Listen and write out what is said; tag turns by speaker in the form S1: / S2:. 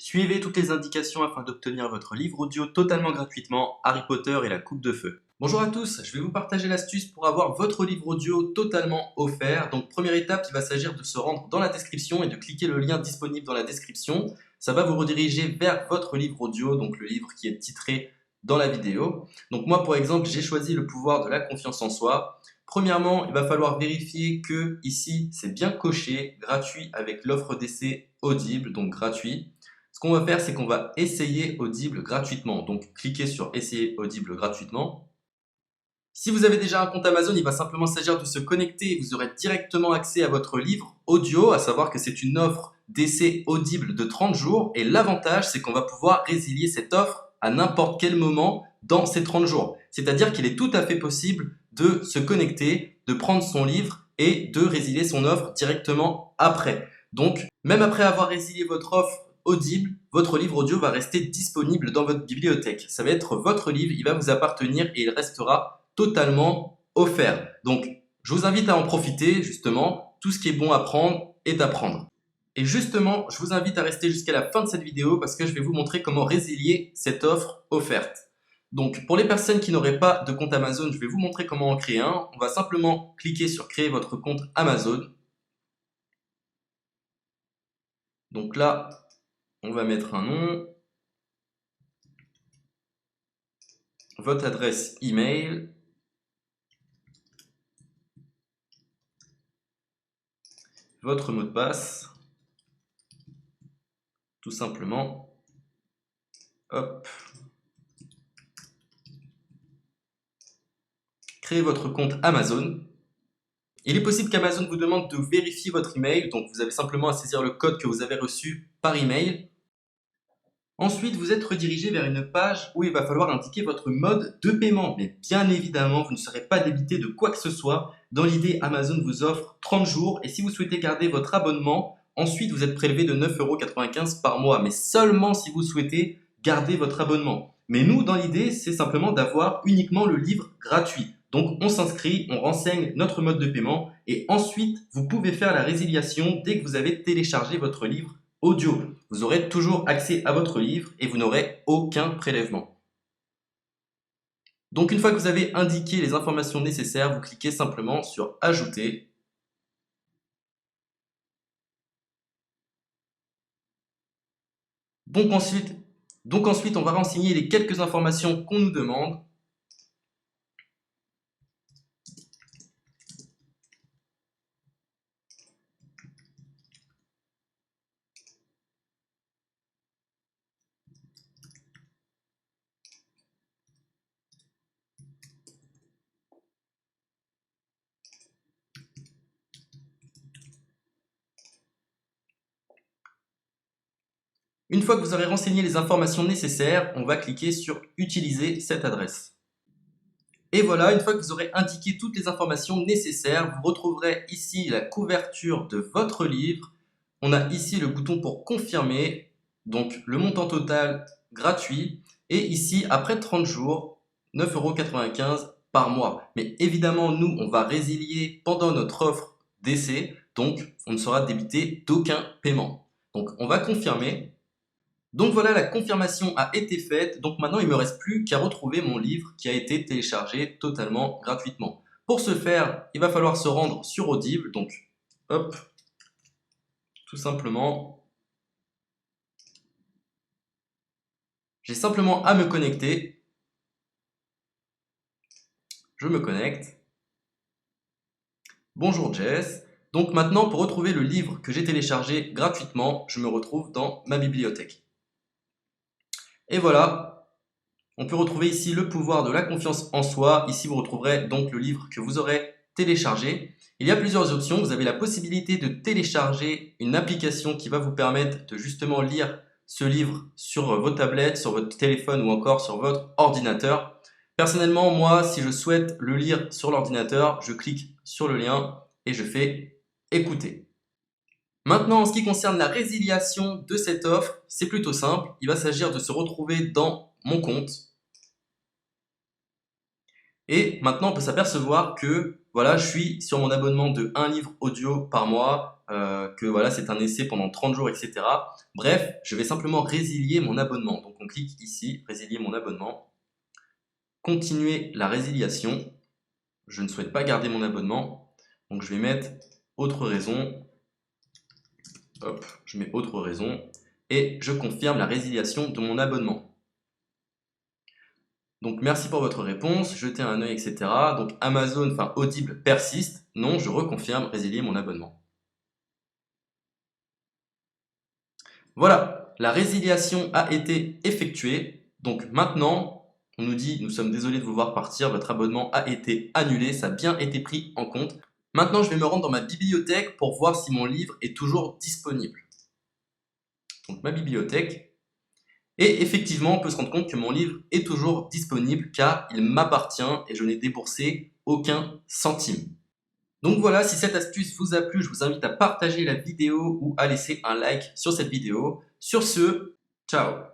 S1: Suivez toutes les indications afin d'obtenir votre livre audio totalement gratuitement, Harry Potter et la Coupe de Feu. Bonjour à tous, je vais vous partager l'astuce pour avoir votre livre audio totalement offert. Donc première étape, il va s'agir de se rendre dans la description et de cliquer le lien disponible dans la description. Ça va vous rediriger vers votre livre audio, donc le livre qui est titré dans la vidéo. Donc moi par exemple, j'ai choisi le pouvoir de la confiance en soi. Premièrement, il va falloir vérifier que ici c'est bien coché, gratuit avec l'offre d'essai Audible, donc gratuit. Ce qu'on va faire, c'est qu'on va essayer Audible gratuitement. Donc, cliquez sur Essayer Audible gratuitement. Si vous avez déjà un compte Amazon, il va simplement s'agir de se connecter et vous aurez directement accès à votre livre audio, à savoir que c'est une offre d'essai Audible de 30 jours. Et l'avantage, c'est qu'on va pouvoir résilier cette offre à n'importe quel moment dans ces 30 jours. C'est-à-dire qu'il est tout à fait possible de se connecter, de prendre son livre et de résilier son offre directement après. Donc, même après avoir résilié votre offre Audible, votre livre audio va rester disponible dans votre bibliothèque. Ça va être votre livre, il va vous appartenir et il restera totalement offert. Donc, je vous invite à en profiter, justement. Tout ce qui est bon à prendre est à prendre. Et justement, je vous invite à rester jusqu'à la fin de cette vidéo parce que je vais vous montrer comment résilier cette offre offerte. Donc, pour les personnes qui n'auraient pas de compte Amazon, je vais vous montrer comment en créer un. On va simplement cliquer sur créer votre compte Amazon. Donc là, on va mettre un nom, votre adresse email, votre mot de passe, tout simplement. Hop. Créez votre compte Amazon. Il est possible qu'Amazon vous demande de vérifier votre email, donc vous avez simplement à saisir le code que vous avez reçu par email. Ensuite, vous êtes redirigé vers une page où il va falloir indiquer votre mode de paiement. Mais bien évidemment, vous ne serez pas débité de quoi que ce soit. Dans l'idée, Amazon vous offre 30 jours et si vous souhaitez garder votre abonnement, ensuite vous êtes prélevé de 9,95 € par mois, mais seulement si vous souhaitez garder votre abonnement. Mais nous, dans l'idée, c'est simplement d'avoir uniquement le livre gratuit. Donc on s'inscrit, on renseigne notre mode de paiement et ensuite vous pouvez faire la résiliation dès que vous avez téléchargé votre livre audio. Vous aurez toujours accès à votre livre et vous n'aurez aucun prélèvement. Donc une fois que vous avez indiqué les informations nécessaires, vous cliquez simplement sur Ajouter. Donc ensuite, on va renseigner les quelques informations qu'on nous demande. Une fois que vous aurez renseigné les informations nécessaires, on va cliquer sur Utiliser cette adresse. Et voilà, une fois que vous aurez indiqué toutes les informations nécessaires, vous retrouverez ici la couverture de votre livre. On a ici le bouton pour confirmer, donc le montant total gratuit. Et ici, après 30 jours, 9,95 € par mois. Mais évidemment, nous, on va résilier pendant notre offre d'essai, donc on ne sera débité d'aucun paiement. Donc on va confirmer. Donc voilà, la confirmation a été faite. Donc maintenant, il ne me reste plus qu'à retrouver mon livre qui a été téléchargé totalement gratuitement. Pour ce faire, il va falloir se rendre sur Audible. Donc, hop, tout simplement. J'ai simplement à me connecter. Je me connecte. Bonjour Jess. Donc maintenant, pour retrouver le livre que j'ai téléchargé gratuitement, je me retrouve dans ma bibliothèque. Et voilà, on peut retrouver ici le pouvoir de la confiance en soi. Ici, vous retrouverez donc le livre que vous aurez téléchargé. Il y a plusieurs options. Vous avez la possibilité de télécharger une application qui va vous permettre de justement lire ce livre sur vos tablettes, sur votre téléphone ou encore sur votre ordinateur. Personnellement, moi, si je souhaite le lire sur l'ordinateur, je clique sur le lien et je fais écouter. Maintenant, en ce qui concerne la résiliation de cette offre, c'est plutôt simple. Il va s'agir de se retrouver dans mon compte. Et maintenant, on peut s'apercevoir que voilà, je suis sur mon abonnement de 1 livre audio par mois. que voilà, c'est un essai pendant 30 jours, etc. Bref, je vais simplement résilier mon abonnement. Donc on clique ici, résilier mon abonnement. Continuer la résiliation. Je ne souhaite pas garder mon abonnement. Donc je vais mettre autre raison. Hop, je mets autre raison. Et je confirme la résiliation de mon abonnement. Donc merci pour votre réponse, jetez un œil, etc. Donc Amazon, enfin Audible persiste. Non, je reconfirme, résilier mon abonnement. Voilà, la résiliation a été effectuée. Donc maintenant, on nous dit, nous sommes désolés de vous voir partir, votre abonnement a été annulé, ça a bien été pris en compte. Maintenant, je vais me rendre dans ma bibliothèque pour voir si mon livre est toujours disponible. Donc ma bibliothèque. Et effectivement, on peut se rendre compte que mon livre est toujours disponible car il m'appartient et je n'ai déboursé aucun centime. Donc voilà, si cette astuce vous a plu, je vous invite à partager la vidéo ou à laisser un like sur cette vidéo. Sur ce, ciao!